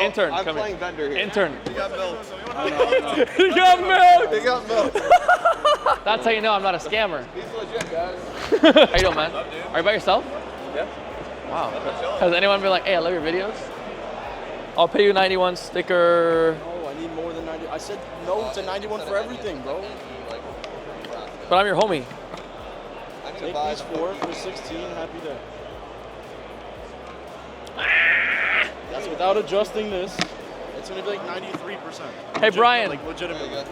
Intern, I'm come playing here. vendor here. Intern. He got milk. He got milk! He got milk. That's how you know I'm not a scammer. He's legit, guys. How you doing, man? Are you by yourself? Yeah. Wow. Has anyone been like, hey, I love your videos? I'll pay you 91 sticker. No, I need more than 90. I said no to 91 for everything, bro. But I'm your homie. Take these 4 for 16. Happy day. That's without adjusting this. It's gonna be like 93%. Hey, Brian. Like legitimately.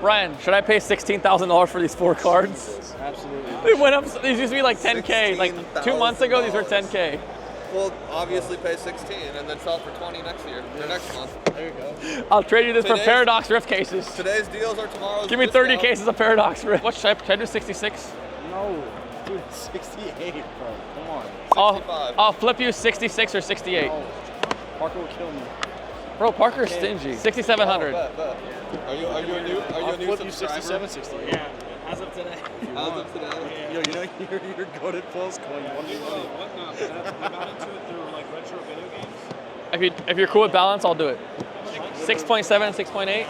Brian, should I pay $16,000 for these 4 cards? Absolutely. They went up. These used to be like 10K. Like 2 months ago, these were 10K. Well, obviously pay 16 and then sell it for 20 next year or next month. There you go. I'll trade you this for Paradox Rift cases. Today's deals are tomorrow's. Give me 30 discount. cases of Paradox Rift. What should I do? 66? No, dude, 68, bro. Come on. I'll flip you 66 or 68. No. Parker will kill me. Bro, Parker's stingy. 6,700. Bet. Are you a new I'll flip you subscriber? 67, 68. Yeah, as of today. As of today. Yo, you know you're goated post coin. You want me money? What? No, we got into it through like retro video games. If you're cool with balance, I'll do it. 6.7, 6.8.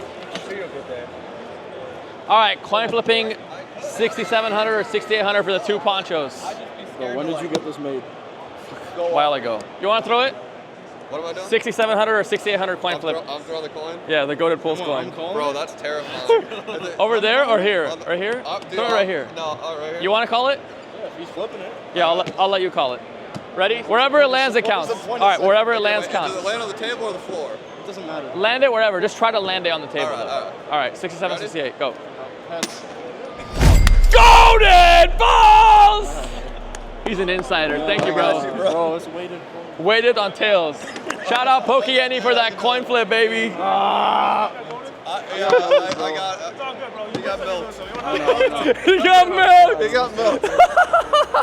All right, coin flipping 6,700 or 6,800 for the 2 ponchos. Bro, when did you get this made? A while ago. You want to throw it? What am I doing? 6,700 or 6,800 coin flip. I'm throwing the coin. Yeah, the goated pulse coin. Bro, that's terrifying. Over there or here? On the- Right here? Dude, Throw it right here. No, right here. You want to call it? Yeah, if he's flipping it. Yeah, I'll let you call it. Ready? Wherever it lands, it counts. All right, wherever it lands Wait, counts. Does it land on the table or the floor? It doesn't matter. Land it wherever. Just try to land it on the table. All right. All right, 67, Ready? 68, go. Heads. Golden balls! He's an insider. Thank you, bro. Bro, it's weighted. Weighted on tails. Shout out POKENE for that coin flip, baby. I got. He got milk. He got milk. He got milk.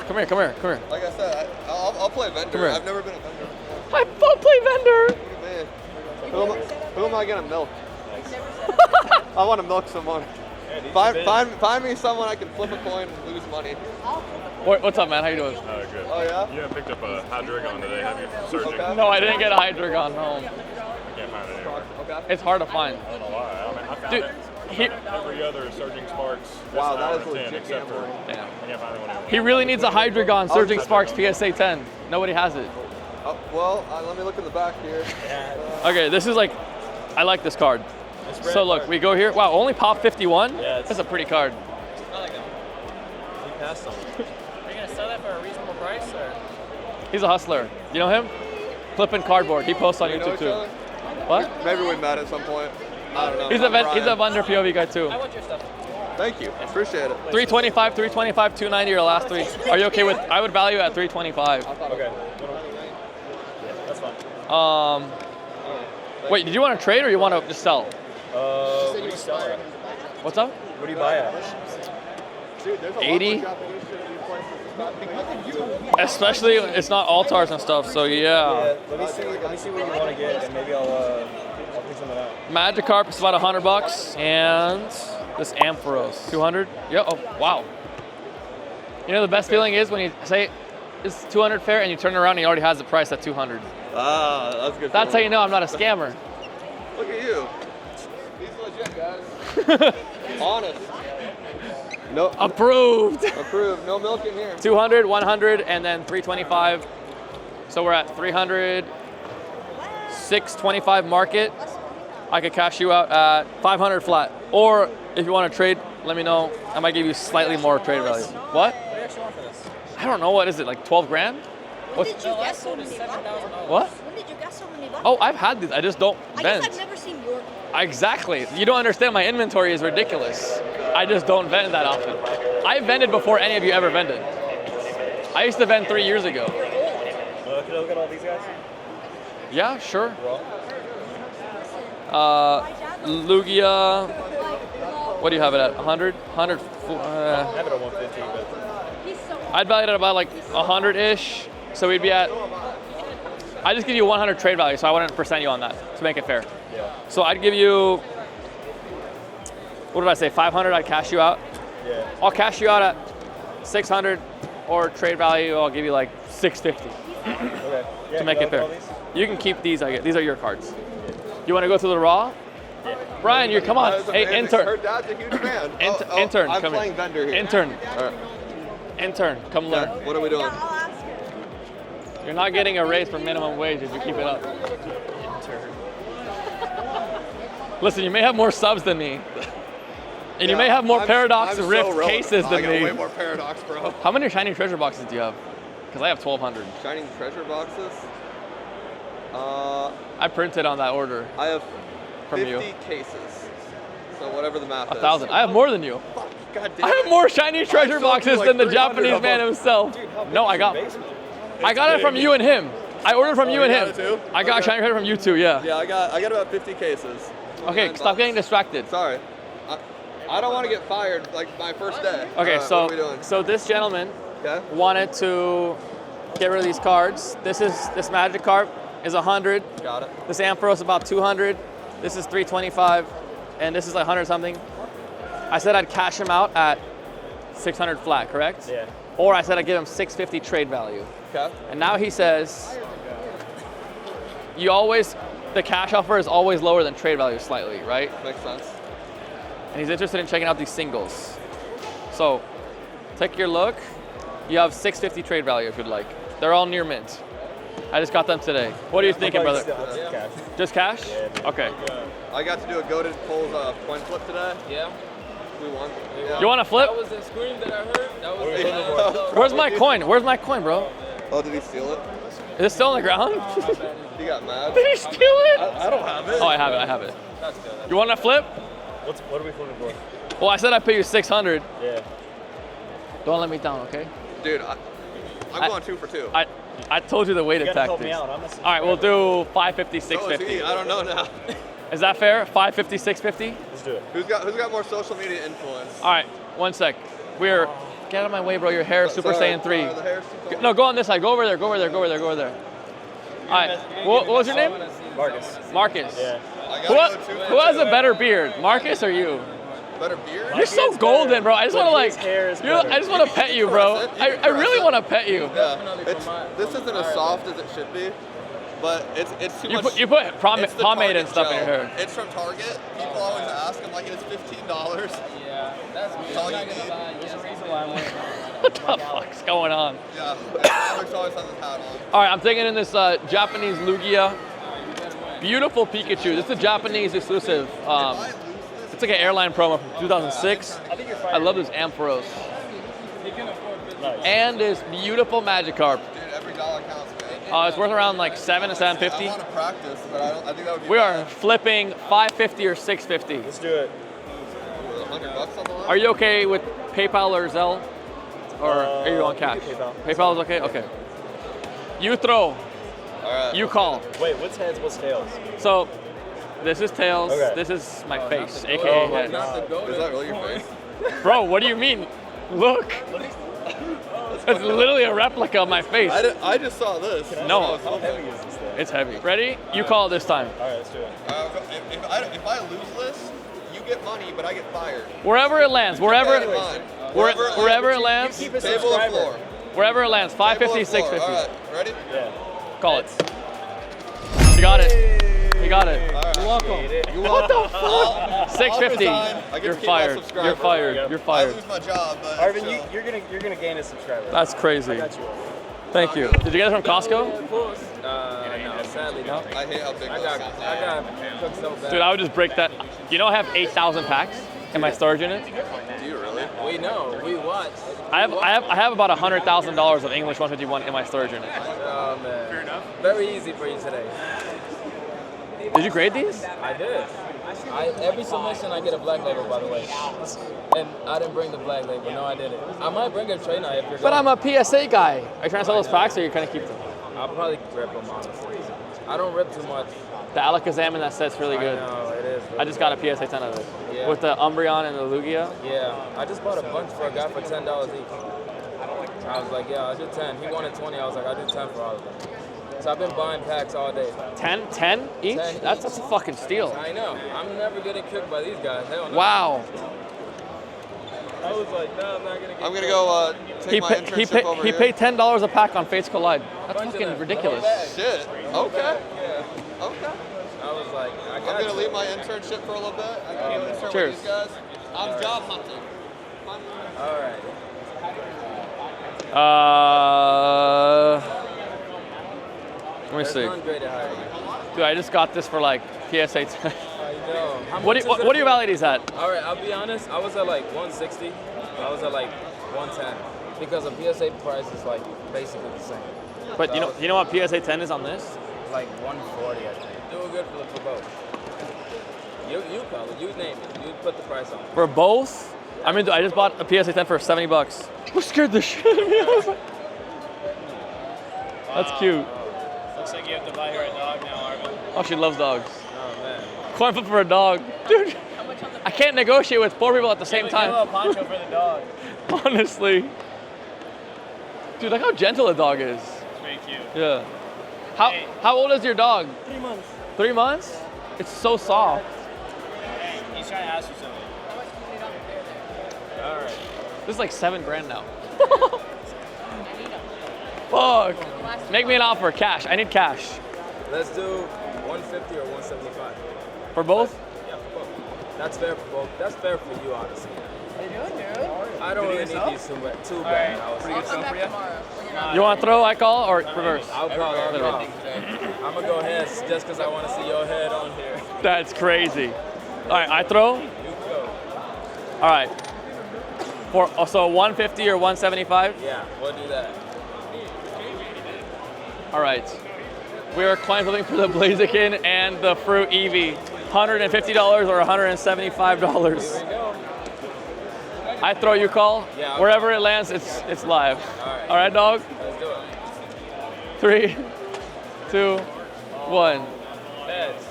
Come here. Like I said, I'll play vendor. Come here. I've never been a vendor. I'll play vendor. Man, who am I gonna milk? I want to milk someone. Find me someone I can flip a coin and lose money. What's up, man? How you doing? Good. Oh yeah? You haven't picked up a Hydreigon today, have you? Searching. Okay. No, I didn't get a Hydreigon home. I can't find it anywhere. Okay. It's hard to find. I don't know why. I found Dude, it. Every other Surging Sparks. Wow, that is 10, legit except for gambling. Damn. I can't find anyone anywhere. He really needs a Hydreigon Surging Sparks PSA 10. Nobody has it. Oh, well, let me look in the back here. Okay, this is like, I like this card. So look, we go here. Wow, only pop 51? Yeah, That's a pretty card. I like it. We passed them. Are you gonna sell that for a reasonable price, or? He's a hustler. You know him? Flipping cardboard. He posts on You know YouTube each too. other? What? Maybe we met at some point. I don't know. He's a vendor POV guy too. I want your stuff. Thank you. Appreciate it. 325, 325, 290 are last 3. Are you okay with? I would value at 325. Okay. That's fine. Wait, did you want to trade or you want to just sell? What do you sell at? What's up? What do you buy at? Dude, there's a 80? lot more Japanese shit at these places. Especially it's not altars and stuff. So yeah. Let me see what you want to get, and maybe I'll pick something out. Magikarp is about $100, and this Ampharos 200. Yeah. Oh wow. You know the best feeling is when you say it's 200 fair and you turn around and he already has the price at 200. Ah, that's good. That's how you know I'm not a scammer. Look at you. He's legit, guys. Honest. No. Approved. Approved. No milk in here. 200, 100, and then 325. So we're at 300, 625 market. I could cash you out at 500 flat. Or if you want to trade, let me know. I might give you slightly more trade value. What? What do you actually want for this? I don't know. What is it, like 12 grand? When did you get so many bucks? What? When did you get so many bucks? Oh, I've had these. I just don't I guess vend. I've never seen your. Exactly. You don't understand. My inventory is ridiculous. I just don't vend that often. I vended before any of you ever vended. I used to vend 3 years ago. Can I look at all these guys? Yeah, sure. Lugia. What do you have it at? 100? 100? I have it at 150, but I'd value it at about like 100-ish. So we'd be at, I just give you 100 trade value, so I wouldn't percent you on that to make it fair. yeah. So I'd give you, what did I say, 500, I'd cash you out. Yeah. I'll cash you out at 600, or trade value, I'll give you like 650. Okay. it Yeah, to make you it like fair. all these? You can keep these. I guess these are your cards. You want to go to the raw? Brian, you come on. That was Hey, amazing. intern. Her dad's a huge fan. Intern, I'm come playing here. vendor here. Intern, All right. intern, come learn. What are we doing? Yeah, I'll ask her. You're not getting a raise for minimum wage if you keep it up. Listen, you may have more subs than me. And you may have more Paradox I'm Rift so relevant. cases I than got way me. more Paradox, bro. How many Shining Treasure boxes do you have? Because I have 1,200. Shining treasure boxes. I printed on that order. I have From 50 you. cases. So whatever the math is. 1,000. I have more than you. Fuck, God damn I have it. more Shiny Treasure sold you boxes like than the 300 Japanese of man them. himself. No, I got Basement. it from you and him. I ordered from you and you him. got it too? I got Okay. Shiny Treasure from you too, yeah. Yeah, I got about 50 cases. Okay, 29 stop bucks. getting distracted. Sorry. I don't want to get fired like my first day. Okay, All right, what are we doing? so this gentleman Okay. wanted to get rid of these cards. This Magic card is 100. Got it. This Ampharos is about 200. This is 325, and this is like 100 something. I said I'd cash him out at 600 flat, correct? Yeah. Or I said I'd give him 650 trade value. Okay. And now he says, the cash offer is always lower than trade value slightly, right? Makes sense. And he's interested in checking out these singles. So, take your look. You have 650 trade value if you'd like. They're all near mint. I just got them today. What are you thinking, brother? That's cash. Just cash? Yeah. Okay. I got to do a goated pulls coin flip today. Yeah. We won. You want to flip? That was the scream that I heard. That was Where's my coin? Where's my coin, bro? Oh, did he steal it? Is it still on the ground? He got mad. Did he steal it? I don't have it. Oh, I have it. You want to flip? What are we flipping for? Well, I said I'd pay you 600. Yeah. Don't let me down, okay? Dude, I'm going 2 for 2. I told you the weighted You gotta help me tactics. out. I'm a All right, we'll do 550, So is 650. he. I don't know now. Is that fair? 550, 650? Let's do it. Who's got more social media influence? All right, one sec. Get out of my way, bro. Your hair is Super Sorry, Saiyan 3. the hair's Super No, go on this side. Go over there. All right. What was your name? Marcus. Marcus. Yeah. I Who, gotta go 2 for who has 2. a better beard, Marcus or you? Better beard? You're so golden, bro. I just want to His hair is better. I just want to pet you, bro. I really want to pet you. Yeah. This isn't as soft as it should be, but it's too You much. put it's the pomade and Target stuff in your gel. hair. It's from Target. People always ask. I'm like, it's $15. Yeah, that's good. all I'm you not need. gonna lie. There's a reason why I'm wearing What the fuck's going on? Yeah. Alex always has his hat on. All right, I'm taking in this Japanese Lugia. Beautiful Pikachu. This is a Japanese exclusive. It's like an airline promo from 2006. I love this Ampharos. Nice. And this beautiful Magikarp. Dude, every dollar counts, man. It's worth around like $7 to I $7.50. want to practice, but I think that would be We bad. are flipping $5.50 or $6.50. Let's do it. $100 on the line? Are you okay with PayPal or Zelle? Or are you on we cash? do PayPal. PayPal is okay? Okay. You throw, All right. you call. Wait, what's heads? What's tails? So, this is tails, Okay. this is my face, aka head. Is that really your face? Bro, what do you mean? Look. It's literally a replica of my face. I just saw this. No. How heavy is this thing? It's heavy. Ready? You call it this time. All right, let's do it. If I lose this, you get money, but I get fired. Wherever it lands, wherever Keep that in mind. wherever it lands, Keep a Table and subscriber. floor. wherever it lands, Table 550, and floor. 650. All right, ready? Yeah. Call it. You got it. You got it. All right. You're welcome. What the fuck? 650. I get You're to keep my fired. subscriber. You're fired. Yep. You're I fired. lose my job, but Arvin, still. you're gonna gain a subscriber. That's crazy. I got you. Thank you. Did you get it from Costco? Of course. No, sadly no. I hate how big I those got sound. cooked so bad. Dude, I would just break that. You know I have 8,000 packs in my storage unit? Do you really? We know. We watch. I have about $100,000 of English 151 in my storage unit. Oh man. Fair enough. Very easy for you today. Did you grade these? I did. Every submission I get a black label, by the way. And I didn't bring the black label. No, I didn't. I might bring a trainer if you're But going. I'm a PSA guy. Are you trying to sell those packs or are you kind of keep them? I'll probably rip them, honestly. I don't rip too much. The Alakazam in that set's really good. I know, it is. Really I just got a PSA 10 of it. Yeah. With the Umbreon and the Lugia. Yeah, I just bought a bunch for a guy for $10 each. I was like, yeah, I'll do 10. He wanted 20. I was like, I'll do 10 for all of them. So I've been buying packs all day. 10 each? 10 That's each. a fucking steal. I know. I'm never getting cooked by these guys. Hell no. Wow. I was like, no, I'm not gonna get. I'm gonna go take my internship over he here. paid $10 a pack on Fates Collide. That's Bunch of fucking them. ridiculous. The whole bag. Shit. Okay. Yeah. Okay. I was like, I got I'm gonna you. leave my internship for a little bit. I can go intern Cheers. with these guys. I'm job hunting. All right. Let me There's see. none greater higher you. Dude, I just got this for like PSA 10. I know. How What much do is you it? value these at? All right, I'll be honest. I was at like 160. I was at like 110 because the PSA price is like basically the same. But So you know what PSA 10 is on this? it's like 140, I think. Doing good for both. You call it. You name it. You put the price on it. For both? I mean, I just bought a PSA 10 for $70. What scared the shit out of me? I was like, that's cute. Looks like you have to buy her a dog now, Arvin. Oh, she loves dogs. Oh man. Coin flip for a dog. Dude, I can't negotiate with 4 people at the same Give a little time. poncho for the dog. Honestly. Dude, look how gentle a dog is. It's very cute. Yeah. Hey. How old is your dog? 3 months. 3 months? It's so soft. Hey, he's trying to ask you something. All right. This is like $7,000 now. Fuck. Make me an offer, cash. I need cash. Let's do 150 or 175. For both? Yeah, for both. That's fair for both. That's fair for you, honestly. What are you doing, dude? I don't really need these too bad. I was I'll come back tomorrow. When you're not You want to throw, I call, or reverse? I'll call. I'm gonna go ahead just because I want to see your head on here. That's crazy. All right, I throw. You go. All right. So 150 or 175? Yeah, we'll do that. All right. We are coin flipping for the Blaziken and the Fruit Eevee. $150 or $175. Here we go. I throw, you call. Yeah, Wherever it lands, it's live. right. All right, dog. Let's do it. 3, 2, 1. Heads.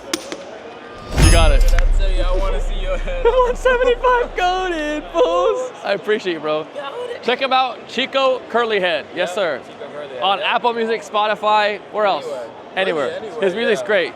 You got it. That's it. I want to see your head. 175 goated, fools. I appreciate you, bro. Check him out, Chico Curly Head. Yes, sir. Chico Verde. On Apple Music, Spotify, where else? Anywhere. Anywhere. Anywhere, His music's yeah. great.